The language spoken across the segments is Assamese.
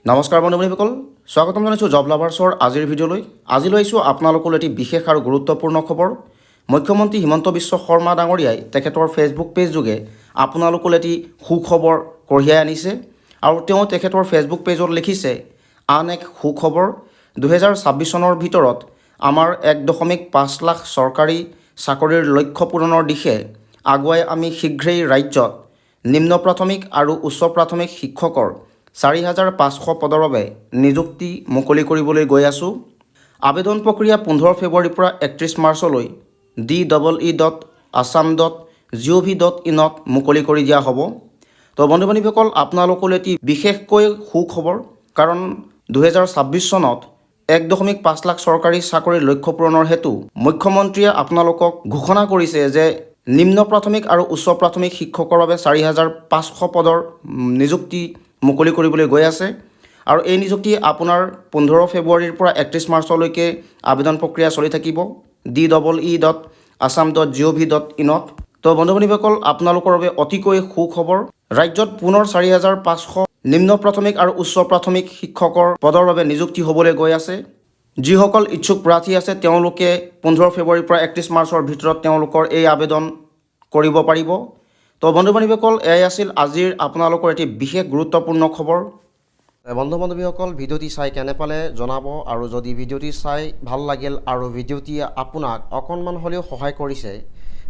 নমস্কাৰ বন্ধুসকল, স্বাগতম জনাইছোঁ জব লাভাৰ্ছৰ আজিৰ ভিডিঅ'লৈ। আজি লৈছোঁ আপোনালোকৰ এটি বিশেষ আৰু গুৰুত্বপূৰ্ণ খবৰ। মুখ্যমন্ত্ৰী হিমন্ত বিশ্ব শৰ্মা ডাঙৰীয়াই তেখেতৰ ফেচবুক পেজ যোগে আপোনালোকৰ এটি সুখবৰ কঢ়িয়াই আনিছে আৰু তেওঁ তেখেতৰ ফেচবুক পেজত লিখিছে আন এক সুখবৰ। 2026 চনৰ ভিতৰত আমাৰ 1.5 লাখ চৰকাৰী চাকৰিৰ লক্ষ্য পূৰণৰ দিশে আগুৱাই আমি শীঘ্ৰেই ৰাজ্যত নিম্ন প্ৰাথমিক আৰু উচ্চ প্ৰাথমিক শিক্ষকৰ 4,500 পদৰ বাবে নিযুক্তি মুকলি কৰিবলৈ গৈ আছোঁ। আবেদন প্ৰক্ৰিয়া 15 ফেব্ৰুৱাৰীৰ পৰা 31 মাৰ্চলৈ DEE.assam.gov.in ত মুকলি কৰি দিয়া হ'ব। তো বন্ধু-বান্ধৱীসকল, আপোনালোকলৈ এটি বিশেষকৈ সুখবৰ, কাৰণ 2026 চনত 1.5 লাখ চৰকাৰী চাকৰিৰ লক্ষ্য পূৰণৰ হেতু মুখ্যমন্ত্ৰীয়ে আপোনালোকক ঘোষণা কৰিছে যে নিম্ন প্ৰাথমিক আৰু উচ্চ প্ৰাথমিক শিক্ষকৰ বাবে 4,500 পদৰ নিযুক্তি মুকলি কৰিবলৈ গৈ আছে আৰু এই নিযুক্তি আপোনাৰ 15 ফেব্ৰুৱাৰীৰ পৰা 31 মাৰ্চলৈকে আবেদন প্ৰক্ৰিয়া চলি থাকিব DEE.assam.gov.in ত। তো বন্ধু-বান্ধৱীসকল, আপোনালোকৰ বাবে অতিকৈ সুখবৰ। ৰাজ্যত পুনৰ 4,500 নিম্ন প্ৰাথমিক আৰু উচ্চ প্ৰাথমিক শিক্ষকৰ পদৰ বাবে নিযুক্তি হ'বলৈ গৈ আছে। যিসকল ইচ্ছুক প্ৰাৰ্থী আছে তেওঁলোকে 15 ফেব্ৰুৱাৰীৰ পৰা 31 মাৰ্চৰ ভিতৰত তেওঁলোকৰ এই আবেদন কৰিব পাৰিব। তো বন্ধু-বান্ধৱীসকল, এয়াই আছিল আজিৰ আপোনালোকৰ এটি বিশেষ গুৰুত্বপূৰ্ণ খবৰ। বন্ধু-বান্ধৱীসকল, ভিডিঅ'টি চাই কেনে পালে জনাব, আৰু যদি ভিডিঅ'টি চাই ভাল লাগিল আৰু ভিডিঅ'টি আপোনাক অকণমান হ'লেও সহায় কৰিছে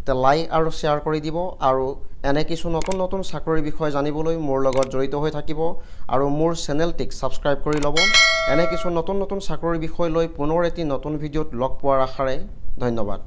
তে লাইক আৰু শ্বেয়াৰ কৰি দিব, আৰু এনে কিছু নতুন নতুন চাকৰিৰ বিষয়ে জানিবলৈ মোৰ লগত জড়িত হৈ থাকিব আৰু মোৰ চেনেলটিক ছাবস্ক্ৰাইব কৰি ল'ব। এনে কিছু নতুন নতুন চাকৰিৰ বিষয় লৈ পুনৰ এটি নতুন ভিডিঅ'ত লগ পোৱাৰ আশাৰে ধন্যবাদ।